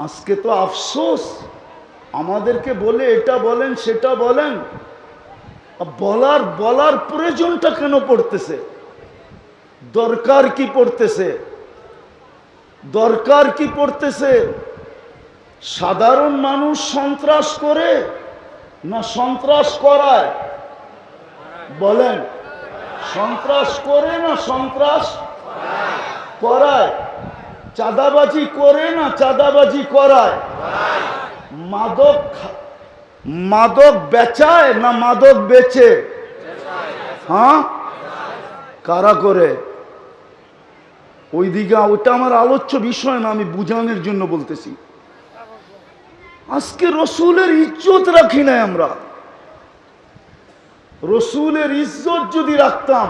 আজকে তো আফসোস, আমাদেরকে বলে এটা বলেন সেটা বলেন, বলার প্রয়োজনটা কেন পড়তেছে? দরকার কি পড়তেছে? দরকার কি পড়তেছে? সাধারণ মানুষ সন্ত্রাস করে না সন্ত্রাস করায়? বলেন, সন্ত্রাস করে না সন্ত্রাস করায়? চাঁদাবাজি করে না চাঁদাবাজি করায়? মাদক বেচায় না মাদক বেচে? হ্যাঁ, কারা করে? ওইদিকে ওটা আমার আলোচ্য বিষয় না, আমি বুঝানোর জন্য বলতেছি। আজকে রসুলের ইজ্জত রাখি না আমরা। রসুলের ইজ্জত যদি রাখতাম,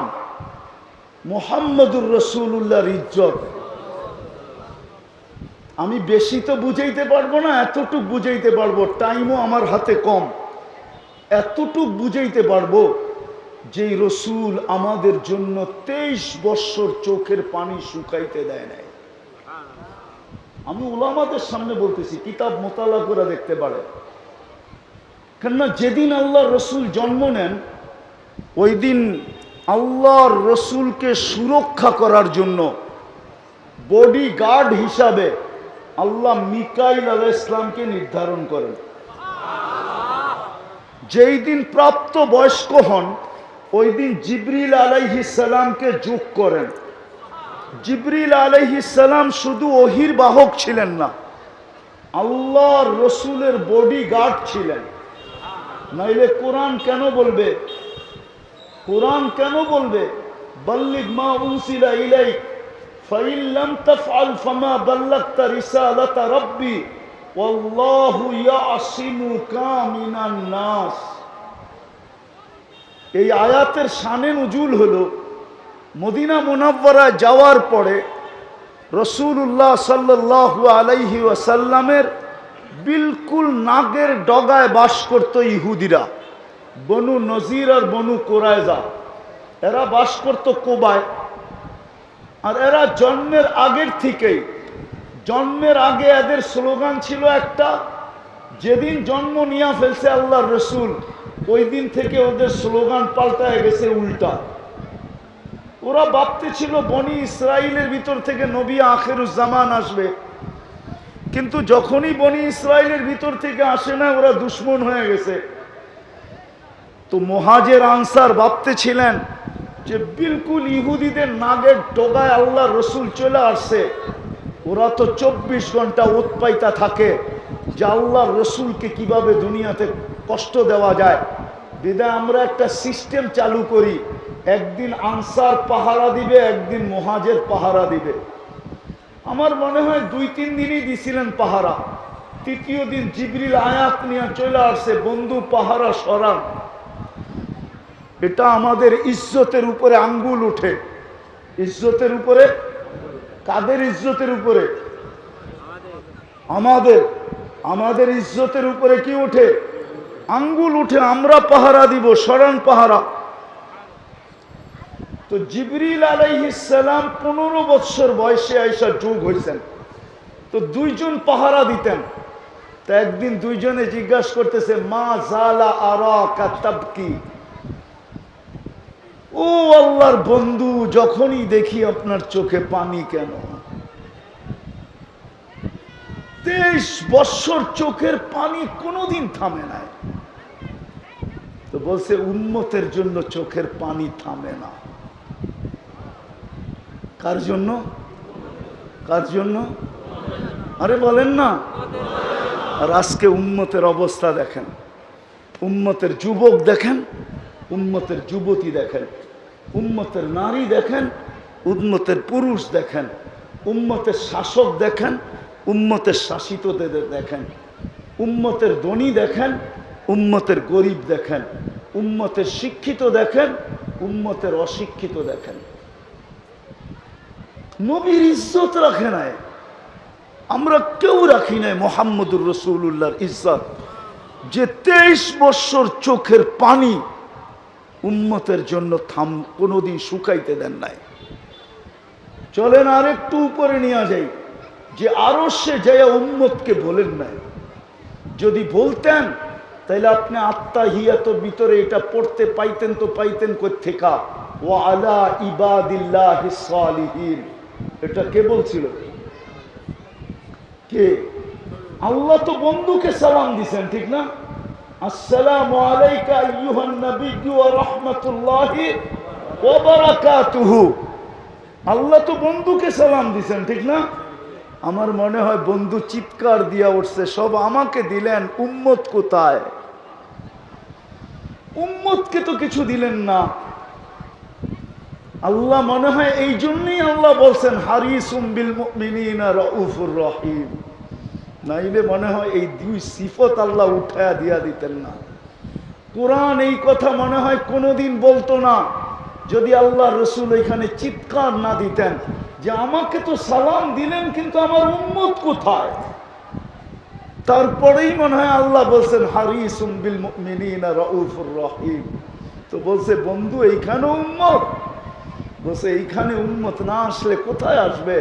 মুহাম্মদুর রাসূলুল্লাহর ইজ্জত, আমি বেশি তো বুঝাইতে পারবো না, এতটুক বুঝাইতে পারবো, টাইমও আমার হাতে কম। এতটুক বুঝাইতে পারবো যে রসুল আমাদের জন্য 23 বৎসর চোখের পানি শুকাইতে দেয় নাই। আমি উলামাদের সামনে বলতেছি, কিতাব মোতালা করে দেখতে পারে। কেননা যেদিন আল্লাহর রসুল জন্ম নেন, ওই দিন আল্লাহর রসুলকে সুরক্ষা করার জন্য বডি গার্ড হিসাবে আল্লাহ মিকাইল আলাইহিস সালামকে নির্ধারণ করেন। যেই দিন প্রাপ্ত বয়স্ক হন, ওই দিন জিবরিল আলাইহিস সালামকে যোগ করেন। জিবরিল আলাইহিস সালাম শুধু ওহির বাহক ছিলেন না, আল্লাহর রসুলের বডি গার্ড ছিলেন। নাইলে কোরআন কেন বলবে? কোরআন কেন বলবে বাল্লিগ মা উনসিলা ইলাইক ফাইন লাম তাফআল ফামা বাল্লাগতা রিসালাতা রাব্বি ওয়াল্লাহু ইয়াসিমুকা মিনান নাস। এই আয়াতের শানে নুজুল হলো মদিনা মুনাওয়ারায় যাওয়ার পরে রাসূলুল্লাহ সাল্লাল্লাহু আলাইহি ওয়াসাল্লামের বিলকুল নাগের ডগায় বাস করত ইহুদিরা, বনু নজির আর বনু কুরাইজা। এরা বাস করত কুবায়। আর এরা জন্মের আগের থেকেই, জন্মের আগে এদের স্লোগান ছিল একটা, যেদিন জন্ম নিয়ে ফেলছে আল্লাহর রসুল, ওই দিন থেকে ওদের স্লোগান পাল্টায় গেছে উল্টা। ওরা ভাবতে ছিল বনি ইসরাইলের ভিতর থেকে নবী আখিরুজ্জামান আসবে, কিন্তু যখনই বনি ইসরাইলের ভিতর থেকে আসে না, ওরা দুশ্মন হয়ে গেছে। তো মুহাজির আনসার ভাবতে ছিলেন যে বিলকুল ইহুদিদের নাগের ডগায় আল্লাহর রসুল চলে আসছে। ওরা তো 24 ঘন্টা উৎপাইতা থাকে যে আল্লাহর রসুলকে কিভাবে দুনিয়াতে কষ্ট দেওয়া যায়। বিধায় আমরা একটা সিস্টেম চালু করি, একদিন আনসার পাহারা দিবে, একদিন মুহাজির পাহারা দিবে। আমার মনে হয় 2-3 দিনই দিছিলেন পাহারা। তৃতীয় দিন জিবরিল আয়াত নিয়ে চলে আসছে, বন্ধু পাহারা সরান। এটা আমাদের ইজ্জতের উপরে আঙ্গুল উঠে। ইজ্জতের উপরে, কাদের ইজ্জতের উপরে? আমাদের ইজ্জতের উপরে কি উঠে? আঙ্গুল উঠে। আমরা পাহারা দিব, সরান পাহারা। তো জিবরিল আলাইহিস সালাম 15 বৎসর বয়সে আইসা যোগ হয়েছেন। তো 2 জন পাহারা দিতেন। তা একদিন 2 জনে জিজ্ঞাসা করতেছে, মা জালা আরাকা তাবকি, ও আল্লাহর বন্ধু, যখনই দেখি আপনার চোখে পানি কেন? 23 বৎসর চোখের পানি কোনোদিন থামে নাই। তো বলছে, উম্মতের জন্য চোখের পানি থামে না। কার জন্য? কার জন্য? আরে বলেন না। আর আজকে উম্মতের অবস্থা দেখেন, উম্মতের যুবক দেখেন, উম্মতের যুবতী দেখেন, উম্মতের নারী দেখেন, উম্মতের পুরুষ দেখেন, উম্মতের শাসক দেখেন, উম্মতের শাসিতদের দেখেন, উম্মতের ধনী দেখেন, উম্মতের গরিব দেখেন, উম্মতের শিক্ষিত দেখেন, উম্মতের অশিক্ষিত দেখেন। নবীর ইজ্জত রাখে নাই, আমরা কেউ রাখি নাই মুহাম্মদুর রাসূলুল্লাহর ইজ্জত। যে 23 বৎসর চোখের পানি উম্মতের জন্য কোনোদিন শুকাইতে দেন নাই। চলেন আর একটু উপরে নিয়ে যাই। যে আরশে যায় উম্মতকে বলেন নাই। যদি বলতেন তাহলে আপনি আত্মাহিয়াতের ভিতরে এটা পড়তে পাইতেন, তো পাইতেন কোত্থেকা? ওয়া আলা ইবাদিল্লাহিস সালিহিন। এটা কে বলছিল? কে? আল্লাহ তো বন্ধুকে সালাম দিছেন, ঠিক না? আসসালামু আলাইকা আইয়ুহান নাবিয়্যু ওয়া রাহমাতুল্লাহি ওয়া বারাকাতুহু। আল্লাহ তো বন্ধুকে সালাম দিছেন, ঠিক না? আমার মনে হয় বন্ধু চিৎকার দিয়া উঠছে, সব আমাকে দিলেন, উম্মত কোথায়? উম্মতকে তো কিছু দিলেন না। আল্লাহ মনে হয় এই জন্যই আল্লাহ বলছেন হারিসুম বিল মুমিনিনা রাউফুর রহিম। নাইলে মনে হয় এই দুই সিফত আল্লাহ উঠায়া দিয়া দিতেন না। কোরআন এই কথা মনে হয় কোনোদিন বলতো না যদি আল্লাহ রসুল এখানে চিৎকার না দিতেন যে আমাকে তো সালাম দিলেন, কিন্তু আমার উম্মত কোথায়? তারপরেই মনে হয় আল্লাহ বলছেন হারিসুম বিল মুমিনিনা রাউফুর রহিম। তো বলছে বন্ধু এইখানে উম্মত? বলছে এইখানে উম্মত না আসলে কোথায় আসবে?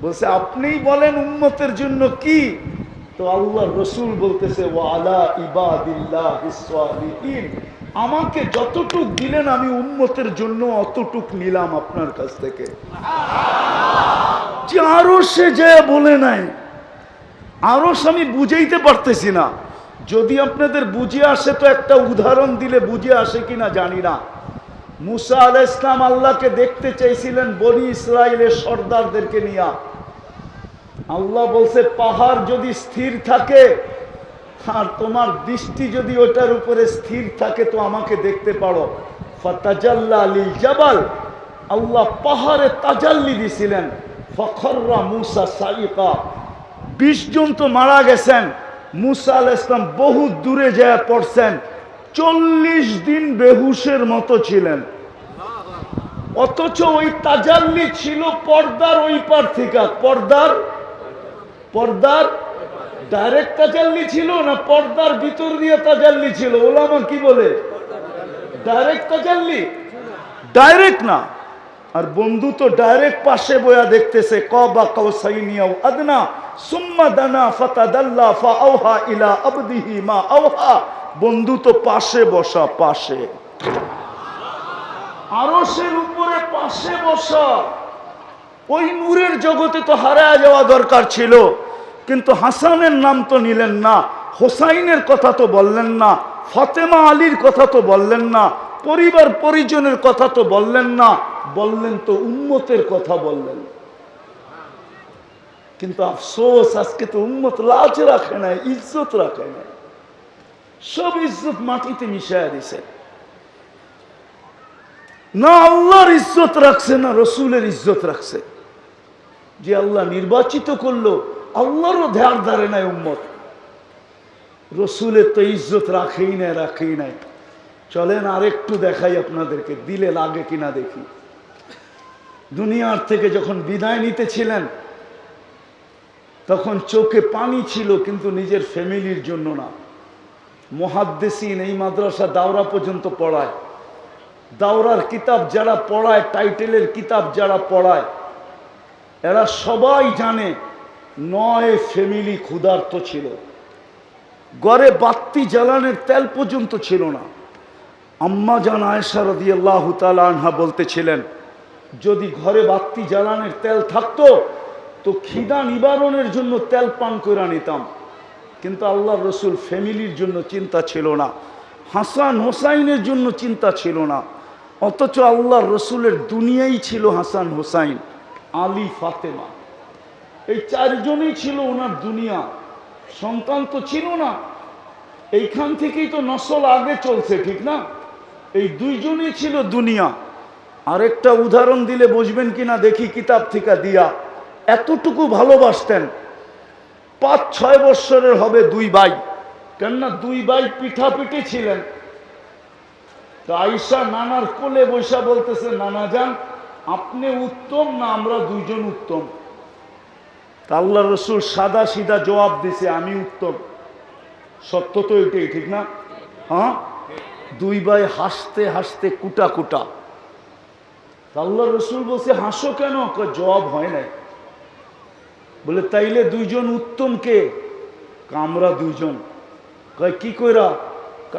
বলছে আপনিই বলেন উম্মতের জন্য কি? তো আল্লাহ রসুল বলতেছে ওয়া আলা ইবাদিল্লাহিস সালিহিন। আমাকে যতটুক দিলেন আমি উম্মতের জন্য অতটুক নিলাম আপনার কাছ থেকে। যে আরো সে যায় বলে নাই, আরো আমি বুঝাইতে পারতেছি না। যদি আপনাদের বুঝে আসে তো একটা উদাহরণ দিলে বুঝে আসে কিনা জানি না। মুসা আলাইহিস সালাম আল্লাহকে দেখতে চাইছিলেন বনি ইসরাইলের সর্দারদেরকে নিয়ে। আল্লাহ বলছে পাহাড় যদি স্থির থাকে আর তোমার দৃষ্টি যদি ওটার উপরে স্থির থাকে তো আমাকে দেখতে পারো। ফাতাজাল্লা লিল জাবাল, আল্লাহ পাহাড়ে তাজাল্লি দিছিলেন। ফখররা মুসা সাইকা, 20 জন তো মারা গেছেন। মুসা আলাইহিস সালাম বহু দূরে যায় পড়ছেন, 40 দিন বেহুশের মতো ছিলেন। অথচ ওই তাজাল্লি ছিল পর্দার ওই পার থেকে। পর্দার ডাইরেক্ট তাজাল্লি ছিল না পর্দার ভিতর দিয়ে তাজাল্লি ছিল? ওলামা কি বলে? ডাইরেক্ট তাজাল্লি, ডাইরেক্ট না। আর বন্ধু তো ডাইরেক্ট পাশে বয়া দেখতেছে, কাবা কাউসাইনি আও আদনা সুম্মা দানা ফাতাদাল্লা ফাআওহা ইলা আবদিহি মা আওহা। বন্ধু তো পাশে বসা, পাশে আরশের উপরে পাশে বসা। ওই নূরের জগতে তো হারায় যাওয়া দরকার ছিল, কিন্তু হাসানের নাম তো নিলেন না, হোসাইনের কথা তো বললেন না, ফাতেমা আলীর কথা তো বললেন না, পরিবার পরিজনের কথা তো বললেন না, বললেন তো উম্মতের কথা বললেন। কিন্তু আফসোস আজকে তো উম্মত লাজ রাখে নাই, ইজ্জত রাখে নাই, সব ইজ্জত মাটিতে মিশাইয়া দিছে। না আল্লাহর ইজ্জত রাখছে, না রসুলের ইজ্জত রাখছে। যে আল্লাহ নির্বাচিত করলো আল্লাহরও ধ্যার ধারে নাই উম্মত। রসুলের তো ইজ্জত রাখেই নাই। চলেন আরেকটু দেখাই আপনাদেরকে, দিলে লাগে কিনা দেখি। দুনিয়ার থেকে যখন বিদায় নিতেছিলেন তখন চোখে পানি ছিল, কিন্তু নিজের ফ্যামিলির জন্য না। মুহাদ্দিসিন এই মাদ্রাসা দাওরা পর্যন্ত পড়ায়। দাওরার কিতাব যারা পড়ায়, টাইটেলের কিতাব যারা পড়ায়, এরা সবাই জানে 9 ফ্যামিলি ক্ষুধার্ত ছিল। ঘরে বাতি জ্বালানোর তেল পর্যন্ত ছিল না। আম্মা জান আয়েশা রাদিয়াল্লাহু তাআলা আনহা বলতেছিলেন, যদি ঘরে বাতি জ্বালানোর তেল থাকতো তো খিদা নিবারণের জন্য তেল পান করে নিতাম। কিন্তু আল্লাহর রসুল ফ্যামিলির জন্য চিন্তা ছিল না, হাসান হোসাইনের জন্য চিন্তা ছিল না। অথচ আল্লাহর রসুলের দুনিয়াই ছিল হাসান হোসাইন, আলী, ফাতেমা। এই 4 জনই ছিল ওনার দুনিয়া। সন্তান তো ছিল না, এইখান থেকেই তো নসল আগে চলছে, ঠিক না? এই 2 জনই ছিল দুনিয়া। আরেকটা উদাহরণ দিলে বুঝবেন কিনা দেখি, কিতাব থেকে দিয়া। এতটুকু ভালোবাসতেন, 5-6 বৎসরের হবে 2 ভাই। কেননা 2 ভাই পিঠাপিঠি ছিলেন। তো আয়েশা নানার কোলে বৈশা বলতেছে, নানা যান আপনি উত্তম না আমরা 2 জন উত্তম? তা আল্লাহ রসুল সাদা সিধা জবাব দিছে, আমি উত্তম। সত্য তো এটাই, ঠিক না? হ্যাঁ, 2 ভাই হাসতে হাসতে কুটা কুটা। আল্লাহ রসুল বলছে হাসো কেন? জবাব হয় নাই। বলে তাইলে দুইজন উত্তম কে? আমরা দুইজন। কয় কি কইরা?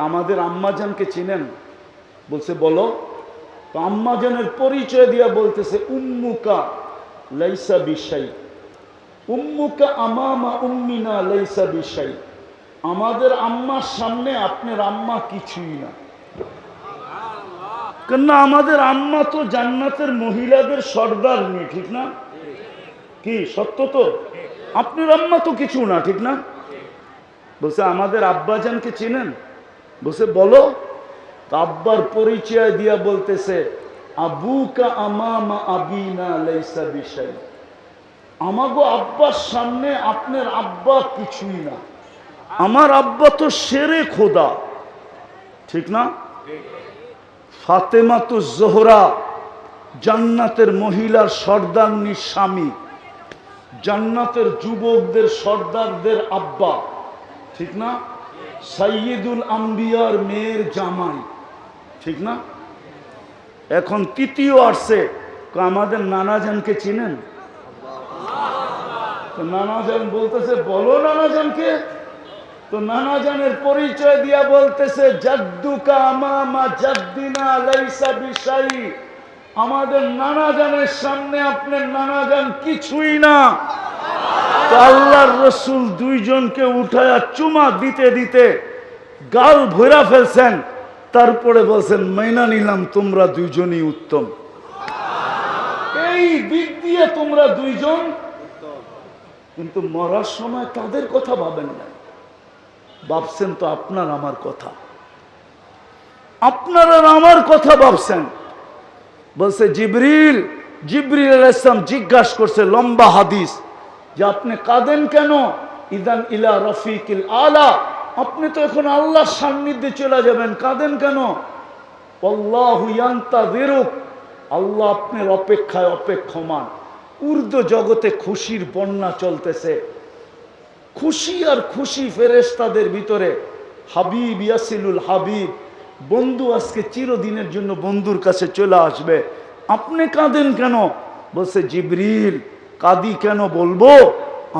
আমাদের আম্মাজানকে চিনেন? বলছে বলো। আম্মাজানের পরিচয় দিয়া বলতেছে উম্মুকা লাইসা বিশাই, উম্মুকা আমামা উম্মিনা লাইসা বিশাই। আমাদের আম্মার সামনে আপনার আম্মা কিছুই না। কেন? আমাদের আম্মা তো জান্নাতের মহিলাদের সর্দার নেই, ঠিক না? কি সত্য তো? আপনার আম্মা তো কিছু না, ঠিক না? বলছে আমাদের আব্বাজানকে চিনেন? বলছে বলো। আব্বার পরিচয় দিয়া বলতেছে আবুকা আমামা আবিনা লাইসা বিশাই। আমাগো আব্বার সামনে আপনার আব্বা কিছুই না। আমার আব্বা তো শেরে খোদা, ঠিক না? ফাতেমা তো জোহরা জান্নাতের মহিলার সর্দারনির স্বামী, জান্নাতের যুবকদের সর্দারদের আব্বা, ঠিক না? সাইয়্যিদুল আম্বিয়ার মেয়ের জামাই, ঠিক না? এখন তৃতীয় আসছে, আমাদের নানাজানকে চিনেন? তো নানাজান বলতেছে বলো নানাজানকে। তো নানাজানের পরিচয় দিয়া বলতেছে জাদ্দুকা আমামা জাদ্দিনা লাইসা বিশাই। আমাদের নানাজানের সামনে আপনার নানাজান কিছুই না। তো আল্লাহর রসুল দুইজনকে উঠায়া চুমা দিতে দিতে গাল ভরা ফেলছেন, তারপরে বলছেন মাইনা নিলাম তোমরা দুইজনই উত্তম। এই দিক দিয়ে তোমরা দুইজন। কিন্তু মরার সময় তাদের কথা ভাবেন না, ভাবছেন তো আপনার আমার কথা। আপনার আর আমার কথা ভাবছেন। বলছে জিবরিল, জিবরিল আলাইহিস সালাম জিজ্ঞাসা করছে লম্বা হাদিস যে আপনি কাঁদেন কেন? ইদান ইলা রফিকিল আলা, আপনি তো এখন আল্লাহর সান্নিধ্যে চলে যাবেন, কাঁদেন কেন? আল্লাহু ইয়ান্তাযিরুক, আল্লাহ আপনার অপেক্ষায় অপেক্ষমান। উর্দু জগতে খুশির বন্যা চলতেছে, খুশি আর খুশি ফেরেশতাদের ভিতরে। হাবিব ইয়াসিলুল হাবিব, বন্ধু আজকে চিরদিনের জন্য বন্ধুর কাছে চলে আসবে। আপনি কাঁদেন কেন? বলছে জিবরিল কাঁদি কেন বলবো,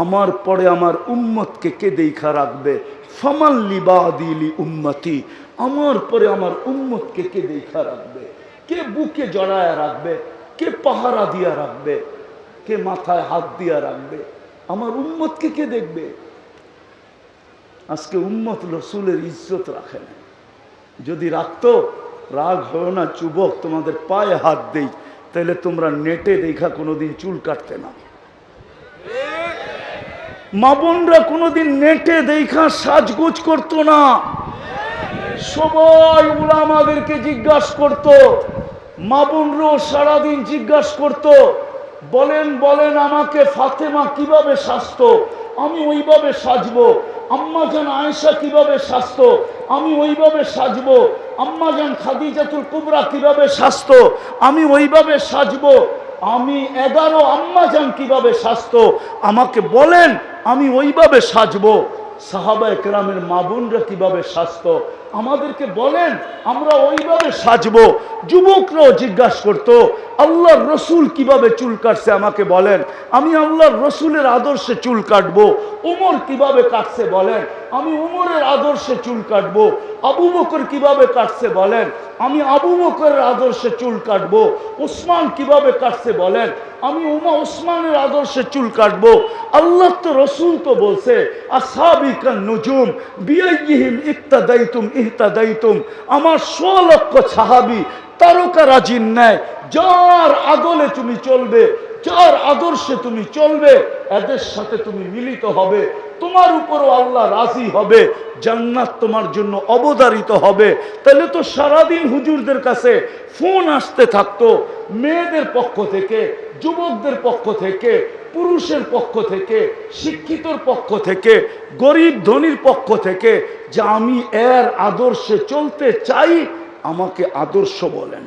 আমার পরে আমার উম্মতকে কে দেখা রাখবে? ফামান লিবাদিলি উম্মতি, আমার পরে আমার উম্মতকে কে দেখা রাখবে? কে বুকে জড়ায় রাখবে? কে পাহারা দিয়া রাখবে? কে মাথায় হাত দিয়া রাখবে? আমার উম্মতকে কে দেখবে? আজকে উম্মত রসুলের ইজ্জত রাখে না। যদি রাখতো, রাগ হয় না যুবক, তোমাদের পায়ে হাত দেই, তাহলে তোমরা নেটে দেখা কোনোদিন চুল কাটতে না। মা বোনরা কোনোদিন নেটে দেখা সাজগোজ করতো না। সবাই উলামাদেরকে জিজ্ঞাসা করতো, মা বোনরাও সারাদিন জিজ্ঞাসা করতো বলেন বলেন আমাকে ফাতেমা কিভাবে সাজতো, আমি ওইভাবে সাজবো। আম্মাজান আয়েশা কিভাবে সাজতো, আমি ওইভাবে সাজবো। আম্মাজান খাদিজাতুল কুবরা কিভাবে সাজতো, আমি ওইভাবে সাজবো। আমি 11 আম্মাজান কিভাবে সাজতো, আমাকে বলেন, আমি ওইভাবে সাজবো। সাহাবায়ে কেরামের মা বোনরা কিভাবে সাজতো, আমাদেরকে বলেন, আমরা ওইভাবে সাজবো। যুবকরাও জিজ্ঞাসা করতো আল্লাহর রসুল কিভাবে চুল কাটছে, আমাকে বলেন, আমি আল্লাহর রসুলের আদর্শে চুল কাটবো। ওমর কিভাবে কাটছে বলেন, আমি ওমরের আদর্শে চুল কাটবো। আবু বকর কিভাবে কাটছে বলেন, আমি আবু বকরের আদর্শে চুল কাটবো। ওসমান কিভাবে কাটছে বলেন, আমি ওসমানের আদর্শে চুল কাটবো। আল্লাহ তো রসুল তো বলছে আসহাবিকান নুজুম বিআইয়িহিম ইক্তাদাইতুম ইহতাদাইতুম, আমার 100 লক্ষ সাহাবী তারকারাজির ন্যায়, যার আদলে তুমি চলবে, যার আদর্শে তুমি চলবে, এদের সাথে তুমি মিলিত হবে, তোমার উপরও আল্লাহ রাজি হবে, জান্নাত তোমার জন্য অবধারিত হবে। তাহলে তো সারাদিন হুজুরদের কাছে ফোন আসতে থাকতো, মেয়েদের পক্ষ থেকে, যুবকদের পক্ষ থেকে, পুরুষের পক্ষ থেকে, শিক্ষিতর পক্ষ থেকে, গরিব ধনীর পক্ষ থেকে, যে আমি এর আদর্শে চলতে চাই, আমাকে আদর্শ বলেন।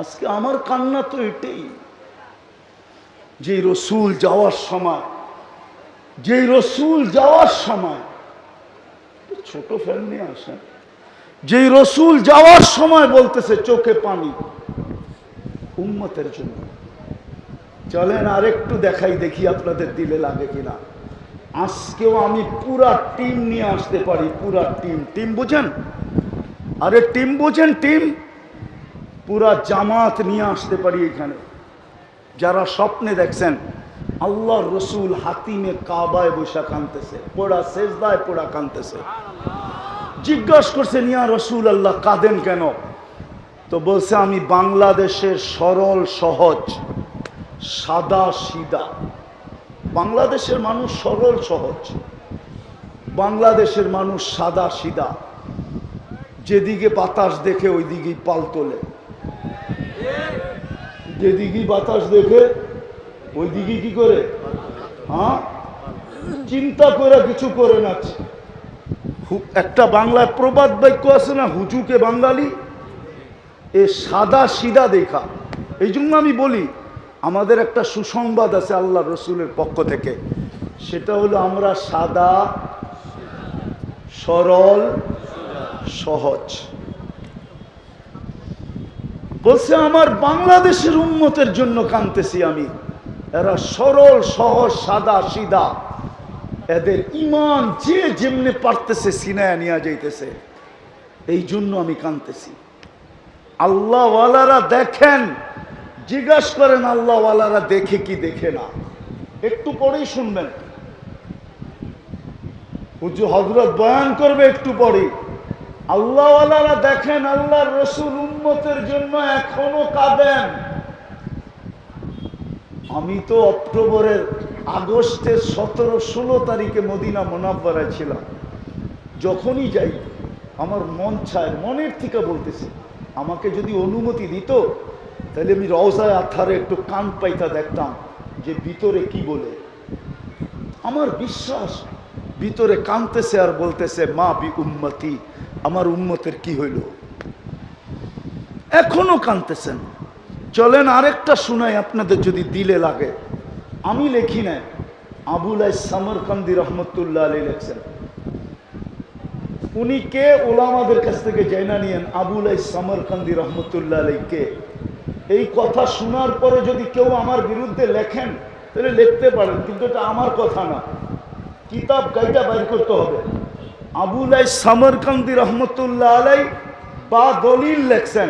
আজকে আমার কান্না তো এটাই, যে রসুল যাওয়ার সময়, যে রসুল যাওয়ার সময়, ছোট ফ্যান নিয়ে আসেন, যে রসুল যাওয়ার সময় বলতেছে চোখে পানি উম্মতের জন্য। চলেন আরেকটু দেখাই, দেখি আপনাদের দিলে লাগে কিনা। আজকেও আমি পুরা টিম নিয়ে আসতে পারি, পুরা টিম। টিম বুঝেন? আরে টিম বুঝেন? টিম পুরা জামাত নিয়ে আসতে পারি এখানে। যারা স্বপ্নে দেখছেন আল্লাহর রসুল হাতিমে কাবায় বৈশা কাঁদতেছে, পোড়া সেজদায় পোড়া কাঁদতেছে। জিজ্ঞাসা করছেন, ইয়া রসুল আল্লাহ কাঁদেন কেন? তো বলছে, আমি বাংলাদেশের সরল সহজ সাদা সিধা, বাংলাদেশের মানুষ সরল সহজ, বাংলাদেশের মানুষ সাদা সিধা, যেদিকে বাতাস দেখে ওই দিকেই পাল তোলে, যেদিকে বাতাস দেখে ওই দিকে কি করে, হ্যাঁ, চিন্তা করে কিছু করে না। একটা বাংলায় প্রবাদ বাক্য আছে না, হুজুকে বাঙালি, এ সাদা সিধা দেখা। এই জন্য আমি বলি, আমাদের একটা সুসংবাদ আছে আল্লাহ রসুলের পক্ষ থেকে, সেটা হলো আমরা সাদা সরল সহজ। বলছে আমার বাংলাদেশের উম্মতের জন্য কাঁদতেছি আমি, এরা সরল সহজ সাদা সিধা, এদের ইমান যে যেমনে পারতেছে সিনায়া নিয়ে যাইতেছে, এই জন্য আমি কাঁদতেছি। আল্লাহওয়ালারা দেখেন, জিজ্ঞাসা করেন আল্লাহওয়ালারা দেখে কি দেখে না, একটু পরেই শুনবেন, হুজুর হযরত বয়ান করবে একটু পরেই। আল্লাহওয়ালারা দেখেন আল্লাহর রসুল উম্মতের জন্য এখনো কাঁদেন। আমি তো আগস্টের 17-16 তারিখে মদিনা মুনাওয়ারায় ছিলাম। যখনই যাই আমার মন চায়, মনের থেকে বলতেছি, আমাকে যদি অনুমতি দিত তাহলে আমি রওজায়ে আতহারে একটু কান পাইতা দেখতাম যে ভিতরে কি বলে। আমার বিশ্বাস ভিতরে কানতেছে আর বলতেছে, মা বি উম্মতি, আমার উম্মতের কি হইল। এখনো কানতেছেন। চলেন আরেকটা শুনাই আপনাদের যদি দিলে লাগে। আমি লেখি না, আবুল সামরকান্দি রহমতুল্লাহ আলী লেখছেন। উনি কে ওলামাদের কাছ থেকে জেনে নিয়েন আবুল সামরকান্দি রহমতুল্লাহ আলী কে। এই কথা শোনার পরে যদি কেউ আমার বিরুদ্ধে লেখেন তাহলে লিখতে পারেন, কিন্তু এটা আমার কথা না, কিতাব গাইটা বাইর করতে হবে। আবুল সামরকান্দি রহমতুল্লাহ আলাই বা দলিল লেখছেন,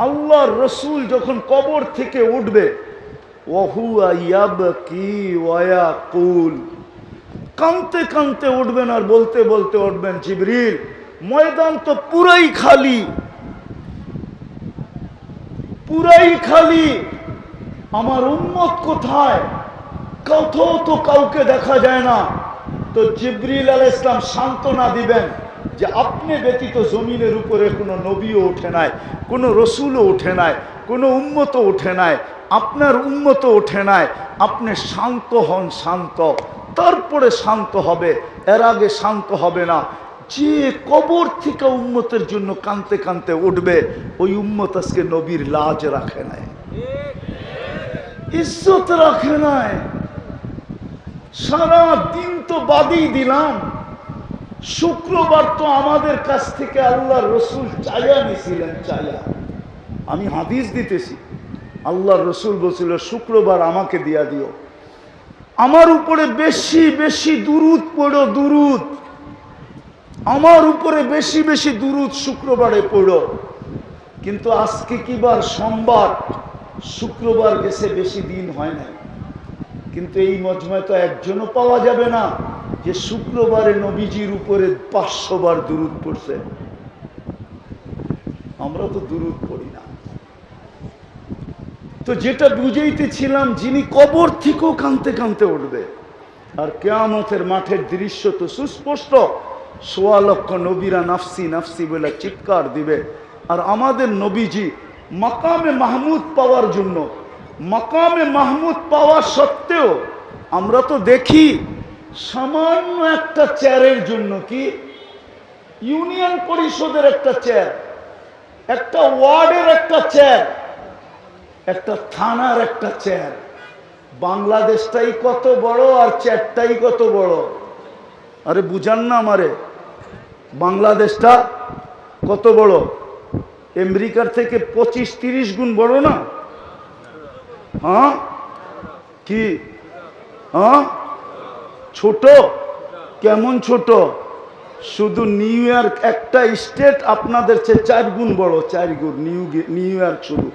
আল্লাহর রসুল যখন কবর থেকে উঠবে, কানতে কানতে উঠবেন আর বলতে বলতে উঠবেন, জিবরিল ময়দান তো পুরাই খালি, পুরাই খালি, আমার উম্মত কোথায়? কোথাও তো কাউকে দেখা যায় না। তো জিবরিল আলাইহিস সালাম সান্ত্বনা দিবেন যে আপনি ব্যতীত জমিনের উপরে কোনো নবীও ওঠে নাই, কোনো রসুলও ওঠে নাই, কোনো উম্মতও ওঠে নাই, আপনার উম্মতও ওঠে নাই। আপনি শান্ত হন, শান্ত, তারপরে শান্ত হবে, এর আগে শান্ত হবে না। যে কবর থেকে উম্মতের জন্য কানতে কানতে উঠবে, ওই উম্মত আজকে নবীর লাজ রাখে নাই, ইজ্জত রাখে নাই। সারা দিন তো বাদই দিলাম, শুক্রবার তো আমাদের কাছ থেকে আল্লাহর রসুল চাইয়া নিছিলেন, চাইয়া। আমি হাদিস দিতেছি, আল্লাহর রসুল বলছিল শুক্রবার আমাকে দিয়া দিও, আমার উপরে বেশি বেশি দুরুদ পড়ো, দুরুদ আমার উপরে বেশি বেশি দুরুদ শুক্রবারে পড়ো। কিন্তু আজকে কি বার? সোমবার, শুক্রবার গেছে, বেশি দিন হয় না। কিন্তু এই মজমায় তো একজনও পাওয়া যাবে না যে শুক্রবারে নবীজির উপরে 500 বার দুরুদ পড়ছে। আমরা তো দুরুদ পড়ি না। তো যেটা বুঝাইতেছিলাম, যিনি কবর থেকেও কানতে কানতে উঠবে, আর কিয়ামতের মাঠের দৃশ্য তো সুস্পষ্ট, 1.25 লক্ষ নবীরা নাফসি নাফসি বলে চিৎকার দিবে। আর আমাদের নবীজি মাকামে মাহমুদ পাওয়ার জন্য, মাকামে মাহমুদ পাওয়া সত্ত্বেও আমরা তো দেখি সামান্য একটা চেয়ারের জন্য, কি ইউনিয়ন পরিষদের একটা চেয়ার, একটা ওয়ার্ডের একটা চেয়ার, একটা থানার একটা চেয়ার, বাংলাদেশটাই কত বড় আর চেয়ারটাই কত বড়। আরে বুঝান না আমারে, বাংলাদেশটা কত বড়? আমেরিকার থেকে 25-30 গুণ বড় না? হ্যাঁ, কি ছোট? কেমন ছোট? শুধু নিউ ইয়র্ক একটা স্টেট আপনাদের চেয়ে 4 গুণ বড়, 4 গুণ। নিউ ইয়র্ক শুধু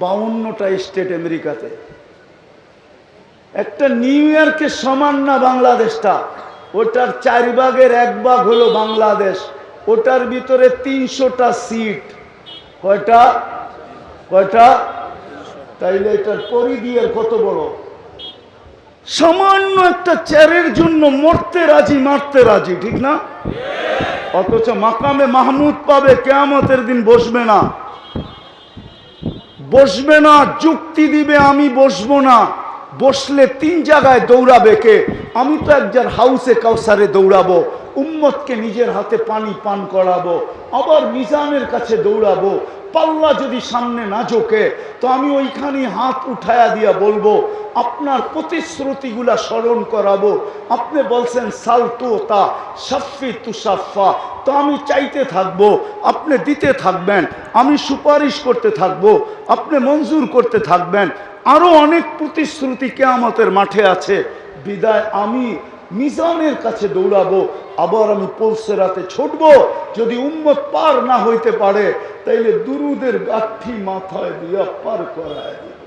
52টা স্টেট আমেরিকাতে। একটা নিউ ইয়র্কের সমান না বাংলাদেশটা। ওটার 4 ভাগের 1 ভাগ হলো বাংলাদেশ। ওটার ভিতরে 300টা সিট। কয়টা? তাইলে এটার পরিধি আর কত বড়? সামান্য একটা চেয়ারের জন্য মরতে রাজি, মারতে রাজি, ঠিক না? অথচ মাকামে মাহমুদ পাবে, কিয়ামতের দিন বসবে না, যুক্তি দিবে আমি বসবো না। বসলে 3 জায়গায় দৌড়াবে কে? আমি তো একজন হাউসে কাউসারে দৌড়াবো, উম্মতকে নিজের হাতে পানি পান করাবো, আবার মিজানের কাছে দৌড়াবো। পাল্লা যদি সামনে না ঝোঁকে তো আমি ওইখানে হাত উঠায়া দিয়া বলবো, আপনার প্রতিশ্রুতিগুলা স্মরণ করাবো। আপনি বলছেন সালতুতা সাফি তুসাফা, তো আমি চাইতে থাকবো, আপনি দিতে থাকবেন, আমি সুপারিশ করতে থাকবো, আপনি মঞ্জুর করতে থাকবেন। আরো অনেক প্রতিশ্রুতি কিয়ামতের মাঠে আছে। বিদায় আমি মিজানের কাছে দৌড়াবো, আবার আমি পুলসিরাতে ছুটবো। যদি উম্মত পার না হইতে পারে তাইলে দুরুদের গাঠি মাথায় দিয়া পার করায় দিব।